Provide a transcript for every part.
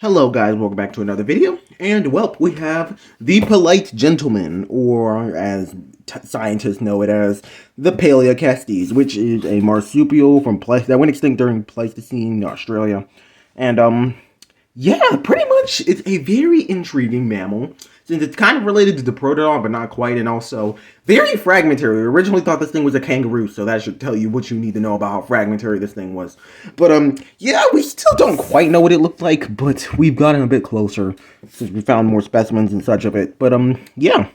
Hello guys, welcome back to another video, and well, we have the polite gentleman, or as scientists know it as, the palorchestes, which is a marsupial from that went extinct during Pleistocene, Australia, and yeah, pretty much it's a very intriguing mammal, since it's kind of related to the Diprotodon, but not quite, and also very fragmentary. We originally thought this thing was a kangaroo, so that should tell you what you need to know about how fragmentary this thing was. But, yeah, we still don't quite know what it looked like, but we've gotten a bit closer, since we found more specimens and such of it. But, yeah.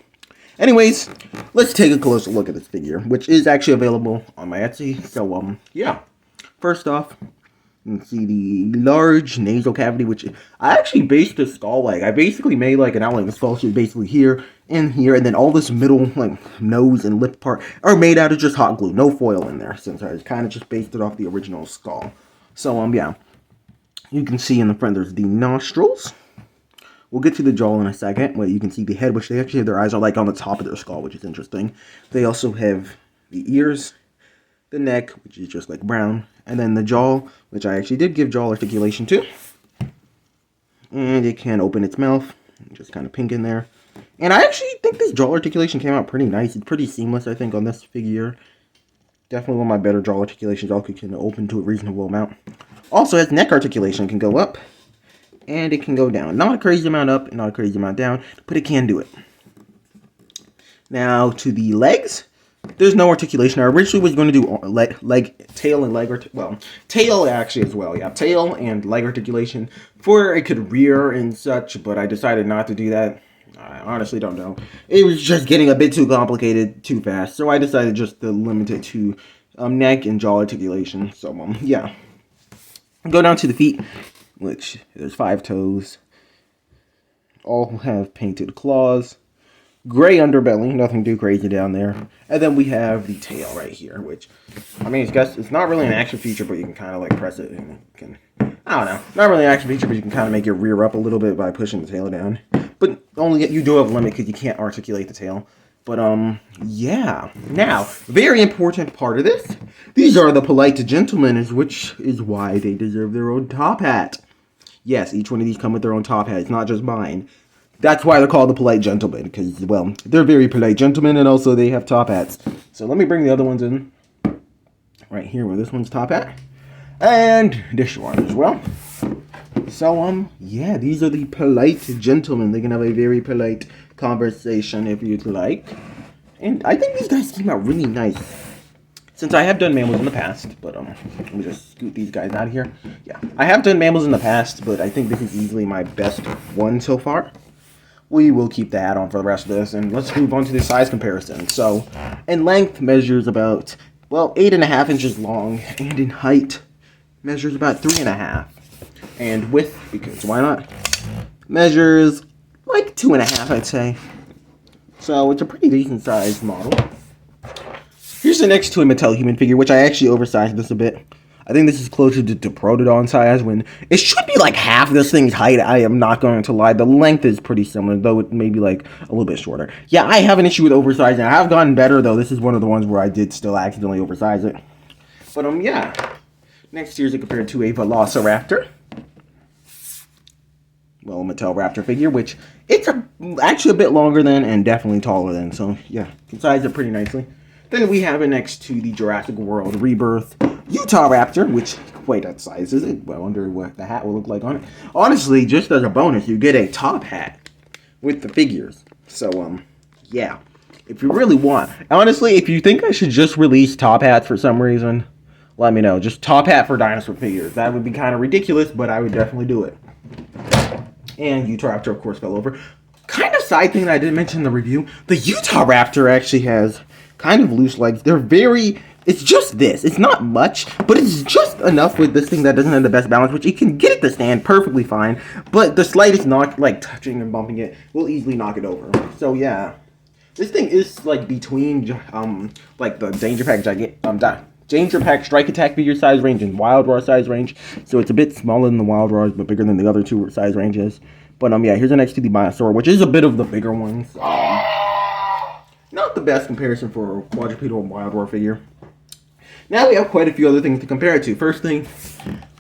Anyways, let's take a closer look at this figure, which is actually available on my Etsy. So, yeah. First off, you can see the large nasal cavity, which I actually based the skull like. I basically made like an outline of the skull, so basically here and here, and then all this middle like nose and lip part are made out of just hot glue, no foil in there, since I kind of just based it off the original skull. So yeah, you can see in the front there's the nostrils. We'll get to the jaw in a second, where you can see the head, which they actually have their eyes are like on the top of their skull, which is interesting. They also have the ears, the neck, which is just like brown, and then the jaw, which I actually did give jaw articulation to. And it can open its mouth, just kind of pink in there. And I actually think this jaw articulation came out pretty nice. It's pretty seamless, I think, on this figure. Definitely one of my better jaw articulations. Also can open to a reasonable amount. Also has neck articulation. It can go up, and it can go down. Not a crazy amount up, and not a crazy amount down, but it can do it. Now, to the legs. There's no articulation. I originally was going to do tail and leg, tail actually as well. Yeah, tail and leg articulation for it could rear and such, but I decided not to do that. I honestly don't know. It was just getting a bit too complicated too fast, so I decided just to limit it to neck and jaw articulation. So yeah. Go down to the feet, which there's 5 toes. All have painted claws. Gray underbelly, nothing too crazy down there. And then we have the tail right here, which, I mean, it's not really an action feature, but you can kind of like press it and it can, I don't know, not really an action feature, but you can kind of make it rear up a little bit by pushing the tail down. But only, you do have a limit because you can't articulate the tail. But, yeah. Now, very important part of this, these are the polite gentlemen, which is why they deserve their own top hat. Yes, each one of these come with their own top hat. It's not just mine. That's why they're called the polite gentlemen, because, well, they're very polite gentlemen, and also they have top hats. So let me bring the other ones in. Right here, where this one's top hat. And this one as well. So, yeah, these are the polite gentlemen. They can have a very polite conversation if you'd like. And I think these guys came out really nice. Since I have done mammals in the past, but, let me just scoot these guys out of here. Yeah, I have done mammals in the past, but I think this is easily my best one so far. We will keep the hat on for the rest of this, and let's move on to the size comparison. So, in length, measures about, well, 8.5 inches long, and in height, measures about 3.5. And width, because why not, measures like 2.5, I'd say. So, it's a pretty decent sized model. Here's the next to a Mattel human figure, which I actually oversized this a bit. I think this is closer to Diprotodon size, when it should be like half this thing's height. I am not going to lie. The length is pretty similar, though it may be like a little bit shorter. Yeah, I have an issue with oversizing. I have gotten better, though. This is one of the ones where I did still accidentally oversize it. But, yeah. Next here's it compared to a Velociraptor. Well, Mattel Raptor figure, which it's actually a bit longer than and definitely taller than. So, yeah, can size it pretty nicely. Then we have it next to the Jurassic World Rebirth Utah Raptor, which quite outsizes it. Well, I wonder what the hat will look like on it. Honestly, just as a bonus, you get a top hat with the figures. So, yeah. If you really want. Honestly, if you think I should just release top hats for some reason, let me know. Just top hat for dinosaur figures. That would be kind of ridiculous, but I would definitely do it. And Utah Raptor, of course, fell over. Kind of side thing that I didn't mention in the review. The Utah Raptor actually has kind of loose legs. They're very, it's just this. It's not much, but it's just enough with this thing that doesn't have the best balance, which it can get it to stand perfectly fine, but the slightest knock, like touching and bumping it, will easily knock it over. So yeah, this thing is like between, like the Danger Pack Strike Attack figure size range and Wild Roar size range, so it's a bit smaller than the Wild Roars, but bigger than the other two size ranges. But yeah, here's the next to the Myosaur, which is a bit of the bigger ones. Not the best comparison for a quadrupedal Wild Roar figure. Now we have quite a few other things to compare it to. First thing,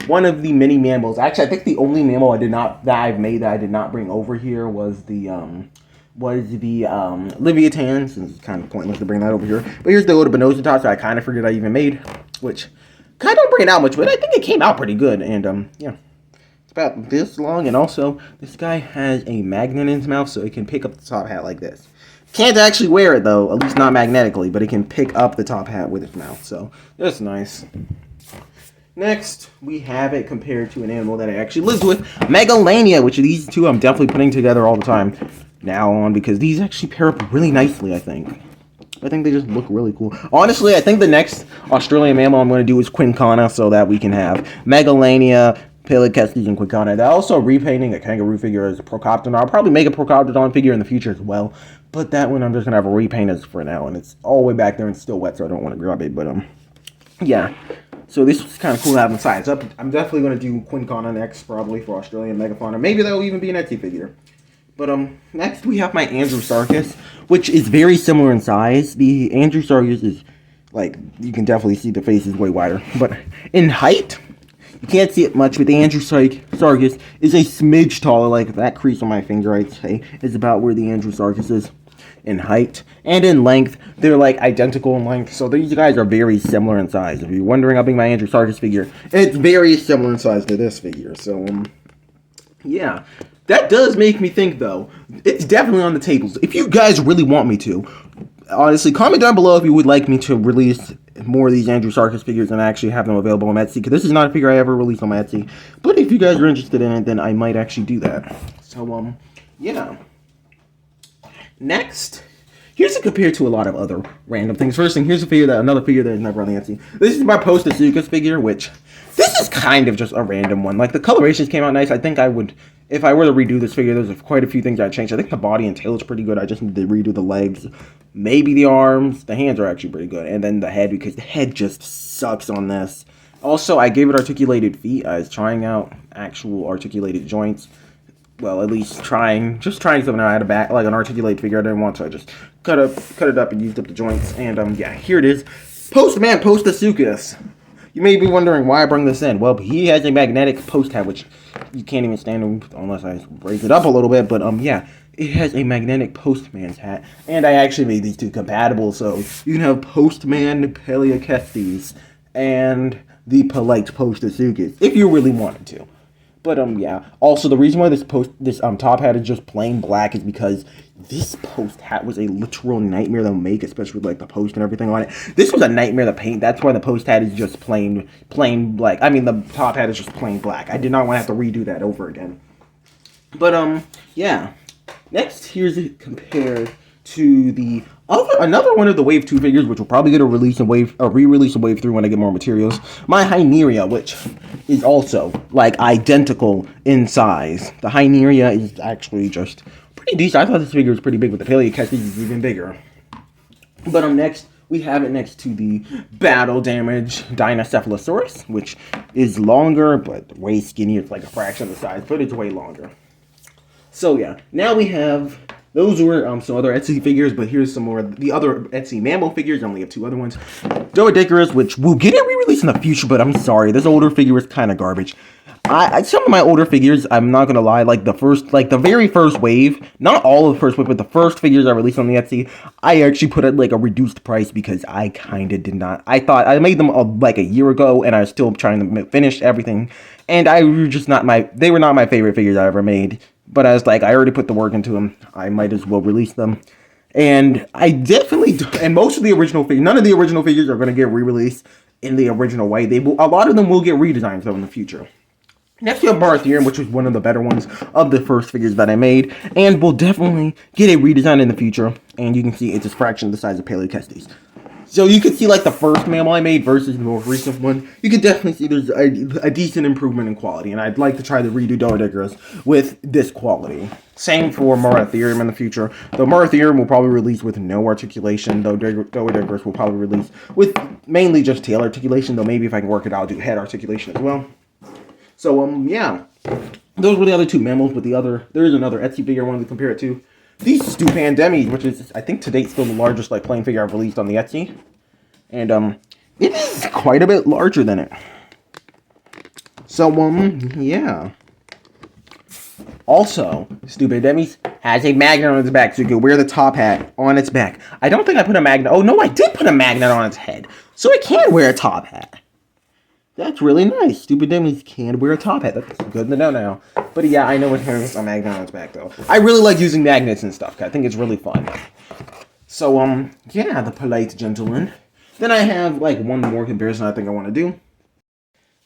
one of the many mammals. Actually, I think the only mammal I've made that I did not bring over here was the Leviathan, since it's kind of pointless to bring that over here. But here's the Odobenositas that I kind of forget I even made, which kind of don't bring it out much, but I think it came out pretty good. And yeah, it's about this long, and also this guy has a magnet in his mouth, so it can pick up the top hat like this. Can't actually wear it though, at least not magnetically, but it can pick up the top hat with its mouth, so that's nice. Next, we have it compared to an animal that I actually lived with, Miscellaneous, which these two I'm definitely putting together all the time now on, because these actually pair up really nicely, I think. I think they just look really cool. Honestly, I think the next Australian mammal I'm going to do is Quincana, so that we can have Miscellaneous, palorchestes, and Quincana. They're also repainting a kangaroo figure as a Procoptodon. I'll probably make a Procoptodon figure in the future as well, but that one I'm just going to have a repaint as for now, and it's all the way back there and still wet, so I don't want to grab it, but yeah. So this was kind of cool to have them size up. I'm definitely going to do Quincana next, probably, for Australian Megafauna. Maybe that'll even be an Etsy figure. But next we have my Andrewsarchus, which is very similar in size. The Andrewsarchus is, like, you can definitely see the face is way wider. But in height, you can't see it much, but the Andrewsarchus is a smidge taller. Like, that crease on my finger, I'd say, is about where the Andrewsarchus is in height. And in length, they're, like, identical in length. So these guys are very similar in size. If you're wondering how big my Andrewsarchus figure, it's very similar in size to this figure. So, yeah. That does make me think, though. It's definitely on the tables. If you guys really want me to, honestly, comment down below if you would like me to release more of these Andrewsarchus figures and actually have them available on Etsy, because this is not a figure I ever released on my Etsy. But if you guys are interested in it, then I might actually do that. So, yeah. Next, here's a compared to a lot of other random things. First thing, here's another figure that is never on the Etsy. This is my Post-Asuchus figure, which this is kind of just a random one. Like, the colorations came out nice. I think I would, if I were to redo this figure, there's quite a few things I'd change. I think the body and tail is pretty good. I just need to redo the legs, maybe the arms. The hands are actually pretty good, and then the head, because the head just sucks on this. Also, I gave it articulated feet. I was trying out actual articulated joints. Well, at least just trying something out. I had a back, like an articulated figure. I didn't want to. I just cut it up and used up the joints. And yeah, here it is. Post-Asuchus. You may be wondering why I bring this in. Well, he has a magnetic post hat, which you can't even stand him unless I raise it up a little bit. But yeah, it has a magnetic postman's hat, and I actually made these two compatible, so you can have Postman Palorchestes and the polite Post-Asuchus if you really wanted to. But yeah. Also, the reason why this top hat is just plain black is because this post hat was a literal nightmare to make, especially with like the post and everything on it. This was a nightmare to paint. That's why the post hat is just plain black. I mean, the top hat is just plain black. I did not want to have to redo that over again. But yeah. Next, here's it compared to the another one of the Wave 2 figures, which will probably get a re-release in Wave 3 when I get more materials. My Hyneria, which is also, like, identical in size. The Hyneria is actually just pretty decent. I thought this figure was pretty big, but the Palorchestes is even bigger. But next, we have it next to the Battle Damage Dinocephalosaurus, which is longer, but way skinnier. It's like a fraction of the size, but it's way longer. So yeah, now we have... Those were some other Etsy figures, but here's some more. The other Etsy mammal figures, I only have two other ones. Doedicurus, which will get a re-release in the future, but I'm sorry, this older figure is kind of garbage. Some of my older figures, I'm not gonna lie, like the very first wave, not all of the first wave, but the first figures I released on the Etsy, I actually put at like a reduced price because I kind of did not. I thought I made them like a year ago, and I was still trying to finish everything, and they were not my favorite figures I ever made. But I was like, I already put the work into them. I might as well release them. And I definitely, and most of the original figures, none of the original figures are going to get re-released in the original way. A lot of them will get redesigned though in the future. Next we have Maratherium, which was one of the better ones of the first figures that I made, and will definitely get a redesign in the future. And you can see it's a fraction of the size of Palorchestes. So you can see like the first mammal I made versus the more recent one. You can definitely see there's a decent improvement in quality, and I'd like to try to redo Doedicurus with this quality. Same for Maratherium in the future. Though Maratherium will probably release with no articulation, though Doedicurus will probably release with mainly just tail articulation, though maybe if I can work it out, I'll do head articulation as well. So yeah. Those were the other two mammals, but there is another Etsy figure I wanted to compare it to. These Stupandemis, which is, I think, to date still the largest like playing figure I've released on the Etsy. And it is quite a bit larger than it. So, yeah. Also, Stupid Demi's has a magnet on its back, so you can wear the top hat on its back. I don't think I put a magnet. Oh, no, I did put a magnet on its head. So it can wear a top hat. That's really nice. Stupid Demi's can wear a top hat. That's good to know now. But yeah, I know it has a magnet on its back, though. I really like using magnets and stuff. I think it's really fun. So, yeah, the polite gentleman. Then I have, like, one more comparison I think I want to do.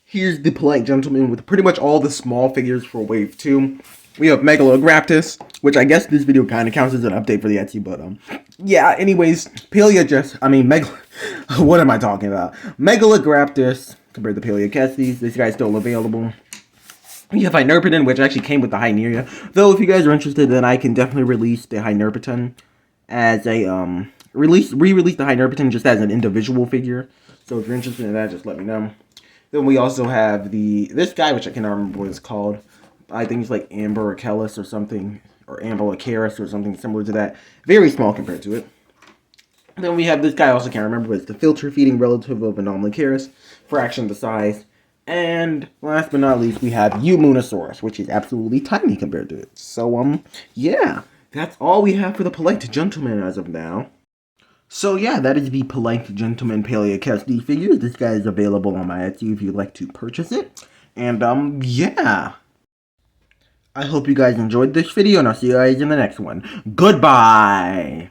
Here's the polite gentleman with pretty much all the small figures for Wave 2. We have Megalograptus, which I guess this video kind of counts as an update for the Etsy, but, yeah, anyways, what am I talking about? Megalograptus compared to Palorchestes. This guy's still available. We have Hynerpeton, which actually came with the Hyneria. Though, if you guys are interested, then I can definitely release the Hynerpeton as a, re-release the Hynerpeton just as an individual figure. So if you're interested in that, just let me know. Then we also have this guy, which I cannot remember what it's called. I think it's like Amberochelys or something, or Amberochelys or something similar to that. Very small compared to it. Then we have this guy, I also can't remember, but it's the filter feeding relative of Anomalocaris, fraction of the size. And last but not least, we have Eumunosaurus, which is absolutely tiny compared to it. So, yeah, that's all we have for the polite gentleman as of now. So yeah, that is the polite gentleman Palorchestes figures. This guy is available on my Etsy if you'd like to purchase it. And yeah. I hope you guys enjoyed this video, and I'll see you guys in the next one. Goodbye!